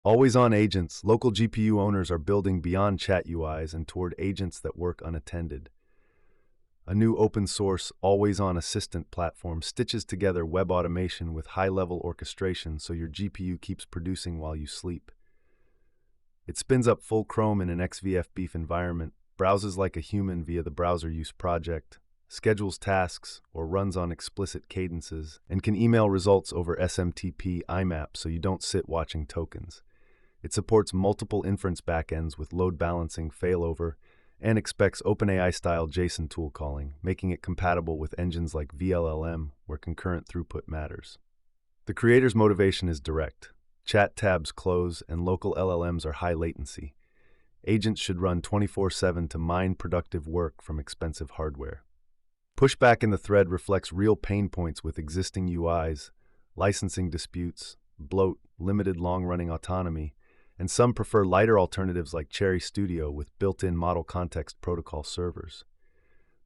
Always-on agents, local GPU owners are building beyond chat UIs and toward agents that work unattended. A new open-source, always-on assistant platform stitches together web automation with high-level orchestration so your GPU keeps producing while you sleep. It spins up full Chrome in an XVF beef environment, browses like a human via the browser use project, schedules tasks or runs on explicit cadences, and can email results over SMTP IMAP so you don't sit watching tokens. It supports multiple inference backends with load balancing, failover, and expects OpenAI-style JSON tool calling, making it compatible with engines like VLLM, where concurrent throughput matters. The creator's motivation is direct. Chat tabs close and local LLMs are high latency. Agents should run 24/7 to mine productive work from expensive hardware. Pushback in the thread reflects real pain points with existing UIs, licensing disputes, bloat, limited long-running autonomy, and some prefer lighter alternatives like Cherry Studio with built-in Model Context Protocol servers.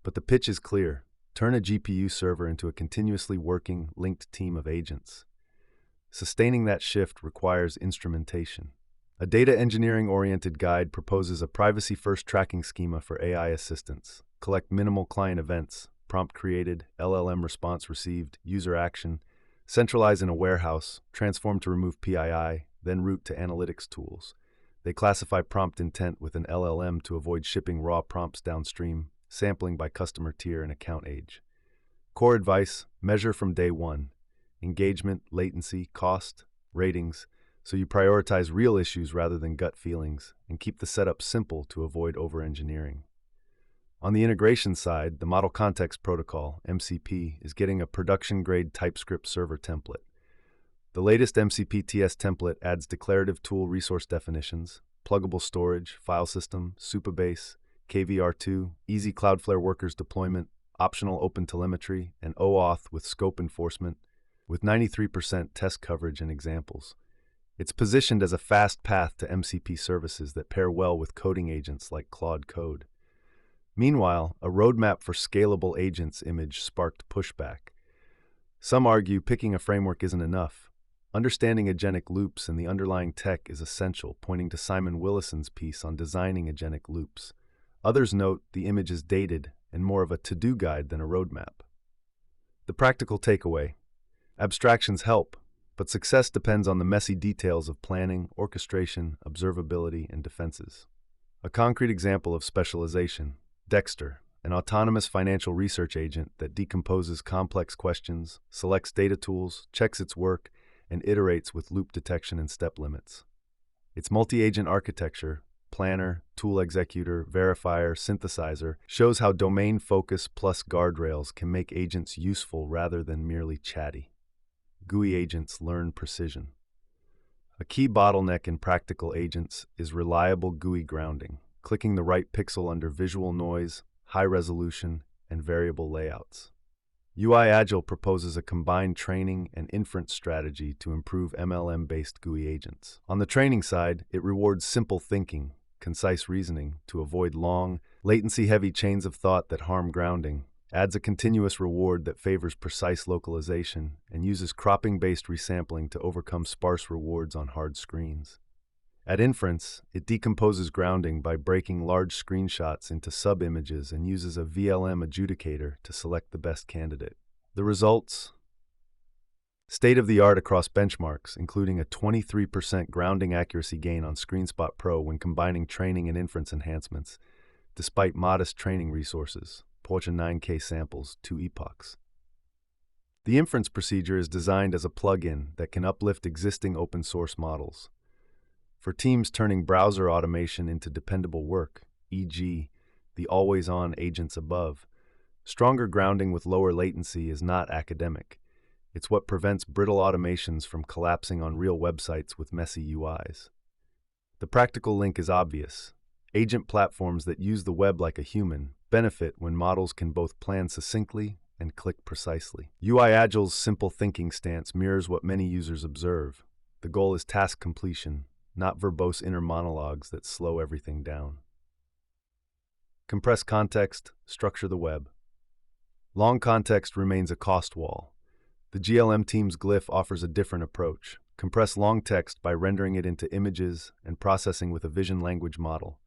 But the pitch is clear. Turn a GPU server into a continuously working, linked team of agents. Sustaining that shift requires instrumentation. A data engineering-oriented guide proposes a privacy-first tracking schema for AI assistants. Collect minimal client events, prompt created, LLM response received, user action, centralize in a warehouse, transform to remove PII, then route to analytics tools. They classify prompt intent with an LLM to avoid shipping raw prompts downstream, sampling by customer tier and account age. Core advice, measure from day one. Engagement, latency, cost, ratings, so you prioritize real issues rather than gut feelings, and keep the setup simple to avoid over-engineering. On the integration side, the Model Context Protocol, MCP, is getting a production-grade TypeScript server template. The latest MCP-TS template adds declarative tool resource definitions, pluggable storage, file system, Supabase, KVR2, easy Cloudflare Workers deployment, optional OpenTelemetry, and OAuth with scope enforcement, with 93% test coverage and examples. It's positioned as a fast path to MCP services that pair well with coding agents like Claude Code. Meanwhile, a roadmap for scalable agents image sparked pushback. Some argue picking a framework isn't enough. Understanding agentic loops and the underlying tech is essential, pointing to Simon Willison's piece on designing agentic loops. Others note the image is dated and more of a to-do guide than a roadmap. The practical takeaway: abstractions help, but success depends on the messy details of planning, orchestration, observability, and defenses. A concrete example of specialization: Dexter, an autonomous financial research agent that decomposes complex questions, selects data tools, checks its work, and iterates with loop detection and step limits. Its multi-agent architecture, planner, tool executor, verifier, synthesizer, shows how domain focus plus guardrails can make agents useful rather than merely chatty. GUI agents learn precision. A key bottleneck in practical agents is reliable GUI grounding, clicking the right pixel under visual noise, high resolution, and variable layouts. UI Agile proposes a combined training and inference strategy to improve MLM-based GUI agents. On the training side, it rewards simple thinking, concise reasoning to avoid long, latency-heavy chains of thought that harm grounding, adds a continuous reward that favors precise localization, and uses cropping-based resampling to overcome sparse rewards on hard screens. At inference, it decomposes grounding by breaking large screenshots into sub-images and uses a VLM adjudicator to select the best candidate. The results? State-of-the-art across benchmarks, including a 23% grounding accuracy gain on ScreenSpot Pro when combining training and inference enhancements, despite modest training resources, Porsche 9K samples, 2 epochs. The inference procedure is designed as a plugin that can uplift existing open-source models. For teams turning browser automation into dependable work, e.g., the always-on agents above, stronger grounding with lower latency is not academic. It's what prevents brittle automations from collapsing on real websites with messy UIs. The practical link is obvious. Agent platforms that use the web like a human benefit when models can both plan succinctly and click precisely. UI Agile's simple thinking stance mirrors what many users observe. The goal is task completion, not verbose inner monologues that slow everything down. Compress context, structure the web. Long context remains a cost wall. The GLM team's Glyph offers a different approach. compress long text by rendering it into images and processing with a vision language model.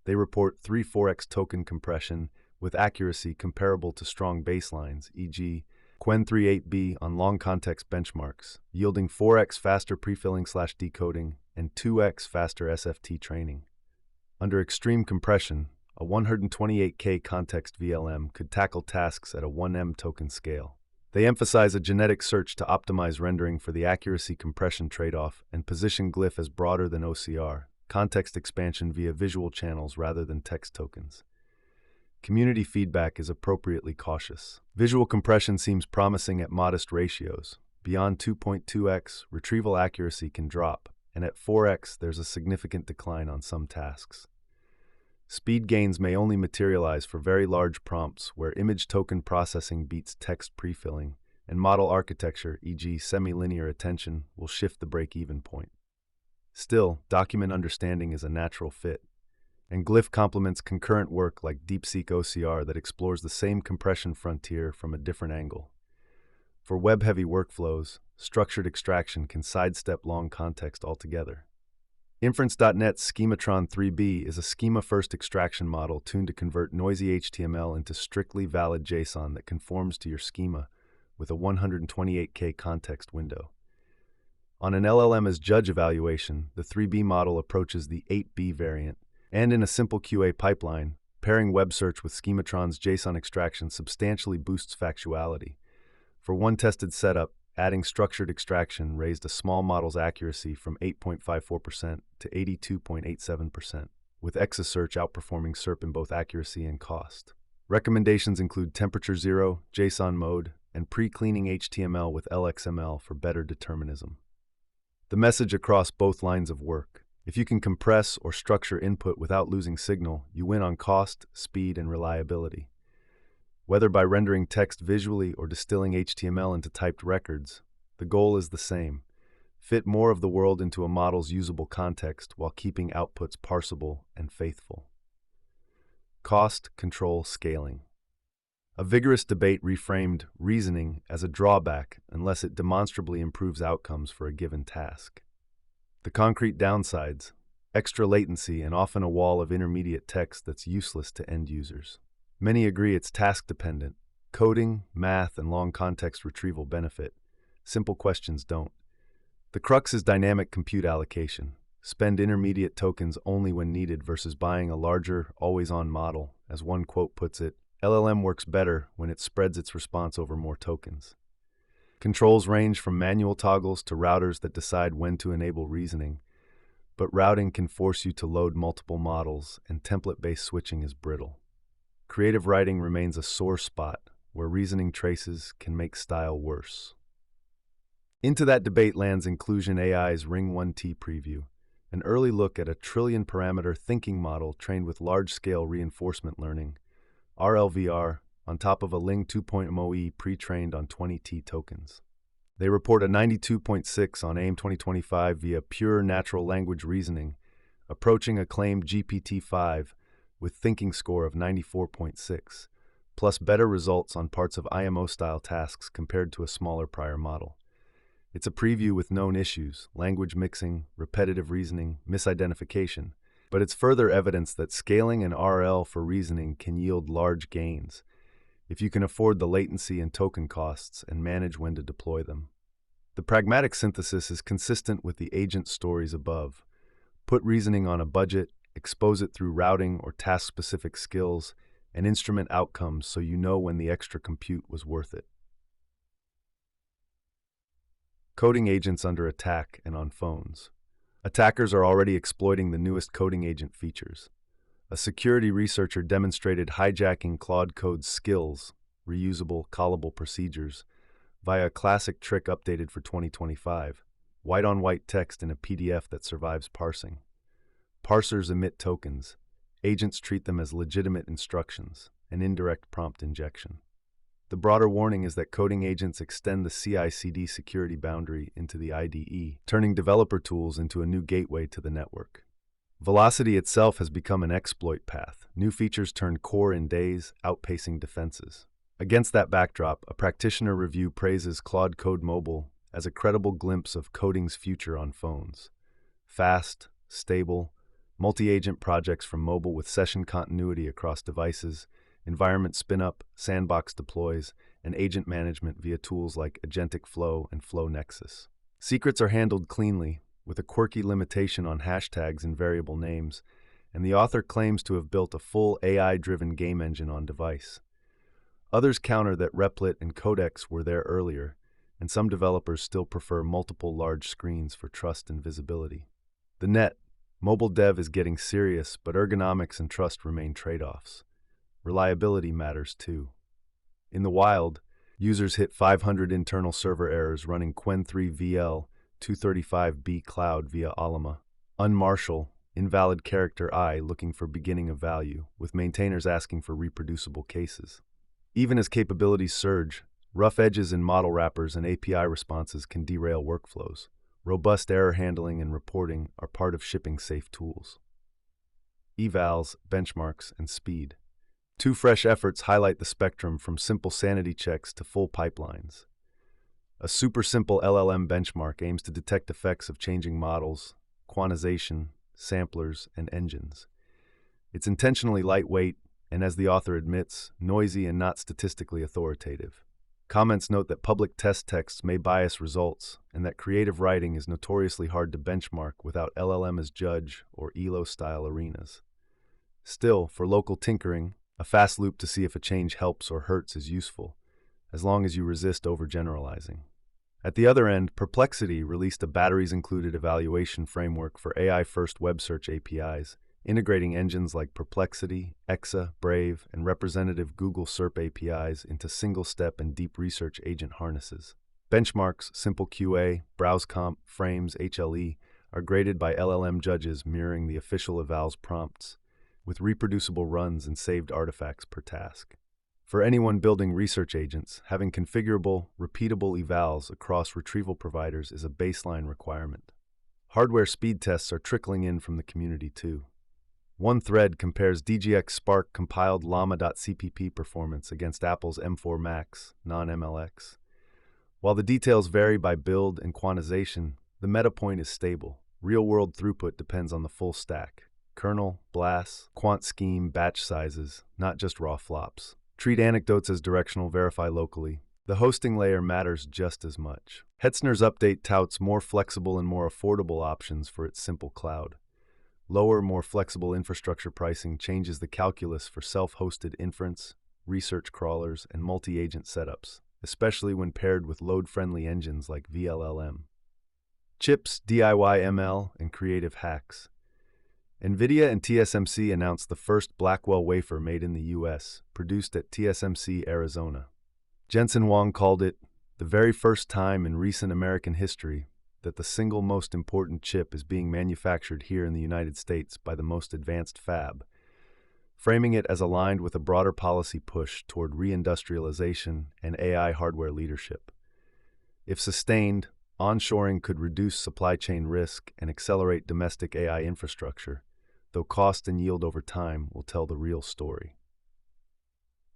They report 3-4x token compression with accuracy comparable to strong baselines, e.g., Qwen 38B on long context benchmarks, yielding 4x faster prefilling/decoding and 2x faster SFT training. Under extreme compression, a 128K context VLM could tackle tasks at a 1M token scale. They emphasize a genetic search to optimize rendering for the accuracy compression trade-off and position glyph as broader than OCR, context expansion via visual channels rather than text tokens. Community feedback is appropriately cautious. Visual compression seems promising at modest ratios. Beyond 2.2x, retrieval accuracy can drop, and at 4x, there's a significant decline on some tasks. Speed gains may only materialize for very large prompts where image token processing beats text prefilling, and model architecture, e.g. semi-linear attention, will shift the break-even point. Still, document understanding is a natural fit, and Glyph complements concurrent work like DeepSeek OCR that explores the same compression frontier from a different angle. For web-heavy workflows, structured extraction can sidestep long context altogether. Inference.net's Schematron 3B is a schema-first extraction model tuned to convert noisy HTML into strictly valid JSON that conforms to your schema with a 128K context window. On an LLM as judge evaluation, the 3B model approaches the 8B variant, and in a simple QA pipeline, pairing web search with Schematron's JSON extraction substantially boosts factuality. For one tested setup, adding structured extraction raised a small model's accuracy from 8.54% to 82.87%, with ExaSearch outperforming SERP in both accuracy and cost. Recommendations include temperature zero, JSON mode, and pre-cleaning HTML with LXML for better determinism. The message across both lines of work: if you can compress or structure input without losing signal, you win on cost, speed, and reliability. Whether by rendering text visually or distilling HTML into typed records, the goal is the same: fit more of the world into a model's usable context while keeping outputs parsable and faithful. Cost, control, scaling. A vigorous debate reframed reasoning as a drawback unless it demonstrably improves outcomes for a given task. The concrete downsides: extra latency and often a wall of intermediate text that's useless to end users. Many agree it's task-dependent. Coding, math, and long context retrieval benefit. Simple questions don't. The crux is dynamic compute allocation. Spend intermediate tokens only when needed versus buying a larger, always-on model. As one quote puts it, LLM works better when it spreads its response over more tokens. Controls range from manual toggles to routers that decide when to enable reasoning, but routing can force you to load multiple models, and template-based switching is brittle. Creative writing remains a sore spot where reasoning traces can make style worse. Into that debate lands Inclusion AI's Ring 1T preview, an early look at a trillion-parameter thinking model trained with large-scale reinforcement learning, RLVR, on top of a Ling 2.0e pre-trained on 20T tokens. They report a 92.6 on AIM 2025 via pure natural language reasoning, approaching a claimed GPT-5 with thinking score of 94.6, plus better results on parts of IMO-style tasks compared to a smaller prior model. It's a preview with known issues: language mixing, repetitive reasoning, misidentification, but it's further evidence that scaling an RL for reasoning can yield large gains, if you can afford the latency and token costs and manage when to deploy them. The pragmatic synthesis is consistent with the agent stories above. Put reasoning on a budget, expose it through routing or task-specific skills, and instrument outcomes so you know when the extra compute was worth it. Coding agents under attack and on phones. Attackers are already exploiting the newest coding agent features. A security researcher demonstrated hijacking Claude Code's skills, reusable, callable procedures, via a classic trick updated for 2025, white-on-white text in a PDF that survives parsing. Parsers emit tokens. Agents treat them as legitimate instructions, an indirect prompt injection. The broader warning is that coding agents extend the CI/CD security boundary into the IDE, turning developer tools into a new gateway to the network. Velocity itself has become an exploit path. New features turn core in days, outpacing defenses. Against that backdrop, a practitioner review praises Claude Code Mobile as a credible glimpse of coding's future on phones. Fast, stable, multi-agent projects from mobile with session continuity across devices, environment spin-up, sandbox deploys, and agent management via tools like Agentic Flow and Flow Nexus. Secrets are handled cleanly, with a quirky limitation on hashtags and variable names, and the author claims to have built a full AI-driven game engine on device. Others counter that Replit and Codex were there earlier, and some developers still prefer multiple large screens for trust and visibility. The net, mobile dev is getting serious, but ergonomics and trust remain trade-offs. Reliability matters too. In the wild, users hit 500 internal server errors running Qwen 3 VL 235B Cloud via Alama. Unmarshal, invalid character I looking for beginning of value, with maintainers asking for reproducible cases. Even as capabilities surge, rough edges in model wrappers and API responses can derail workflows. Robust error handling and reporting are part of shipping safe tools. Evals, benchmarks, and speed. Two fresh efforts highlight the spectrum from simple sanity checks to full pipelines. A super simple LLM benchmark aims to detect effects of changing models, quantization, samplers, and engines. It's intentionally lightweight and, as the author admits, noisy and not statistically authoritative. Comments note that public test texts may bias results and that creative writing is notoriously hard to benchmark without LLM as judge or ELO-style arenas. Still, for local tinkering, a fast loop to see if a change helps or hurts is useful, as long as you resist overgeneralizing. At the other end, Perplexity released a batteries-included evaluation framework for AI-first web search APIs, integrating engines like Perplexity, Exa, Brave, and representative Google SERP APIs into single-step and deep research agent harnesses. Benchmarks, Simple QA, BrowseComp, Frames, HLE are graded by LLM judges mirroring the official evals prompts, with reproducible runs and saved artifacts per task. For anyone building research agents, having configurable, repeatable evals across retrieval providers is a baseline requirement. Hardware speed tests are trickling in from the community too. One thread compares DGX Spark compiled llama.cpp performance against Apple's M4 Max, non-MLX. While the details vary by build and quantization, the meta point is stable. Real-world throughput depends on the full stack. Kernel, BLAS, quant scheme, batch sizes, not just raw flops. Treat anecdotes as directional, verify locally. The hosting layer matters just as much. Hetzner's update touts more flexible and more affordable options for its simple cloud. Lower, more flexible infrastructure pricing changes the calculus for self-hosted inference, research crawlers, and multi-agent setups, especially when paired with load-friendly engines like VLLM. Chips, DIY ML, and creative hacks. NVIDIA and TSMC announced the first Blackwell wafer made in the U.S., produced at TSMC, Arizona. Jensen Huang called it the very first time in recent American history that the single most important chip is being manufactured here in the United States by the most advanced fab, framing it as aligned with a broader policy push toward reindustrialization and AI hardware leadership. If sustained, onshoring could reduce supply chain risk and accelerate domestic AI infrastructure, though cost and yield over time will tell the real story.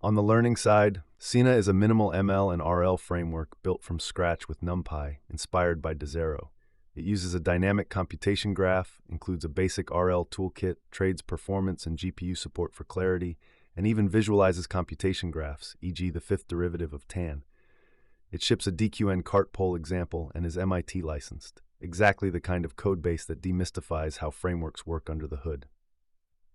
On the learning side, Sina is a minimal ML and RL framework built from scratch with NumPy, inspired by Desero. It uses a dynamic computation graph, includes a basic RL toolkit, trades performance and GPU support for clarity, and even visualizes computation graphs, e.g. the fifth derivative of tan. It ships a DQN cart poll example and is MIT licensed, exactly the kind of codebase that demystifies how frameworks work under the hood.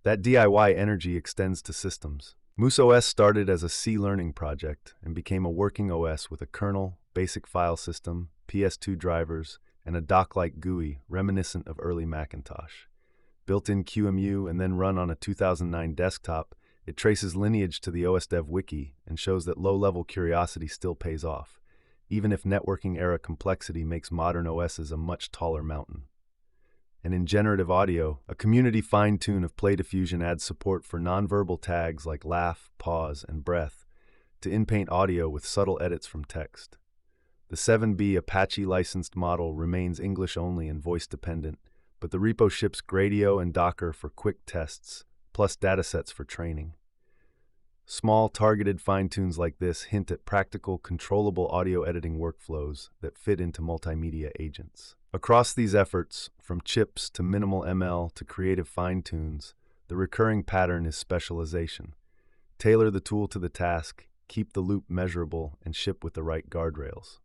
That DIY energy extends to systems. Moose OS started as a C learning project and became a working OS with a kernel, basic file system, PS2 drivers, and a dock-like GUI reminiscent of early Macintosh. Built-in QEMU and then run on a 2009 desktop, it traces lineage to the OSDev wiki and shows that low-level curiosity still pays off, even if networking-era complexity makes modern OSs a much taller mountain. And in generative audio, a community fine-tune of Play Diffusion adds support for nonverbal tags like laugh, pause, and breath to in-paint audio with subtle edits from text. The 7B Apache licensed model remains English-only and voice-dependent, but the repo ships Gradio and Docker for quick tests, plus datasets for training. Small, targeted fine-tunes like this hint at practical, controllable audio editing workflows that fit into multimedia agents. Across these efforts, from chips to minimal ML to creative fine-tunes, the recurring pattern is specialization. Tailor the tool to the task, keep the loop measurable, and ship with the right guardrails.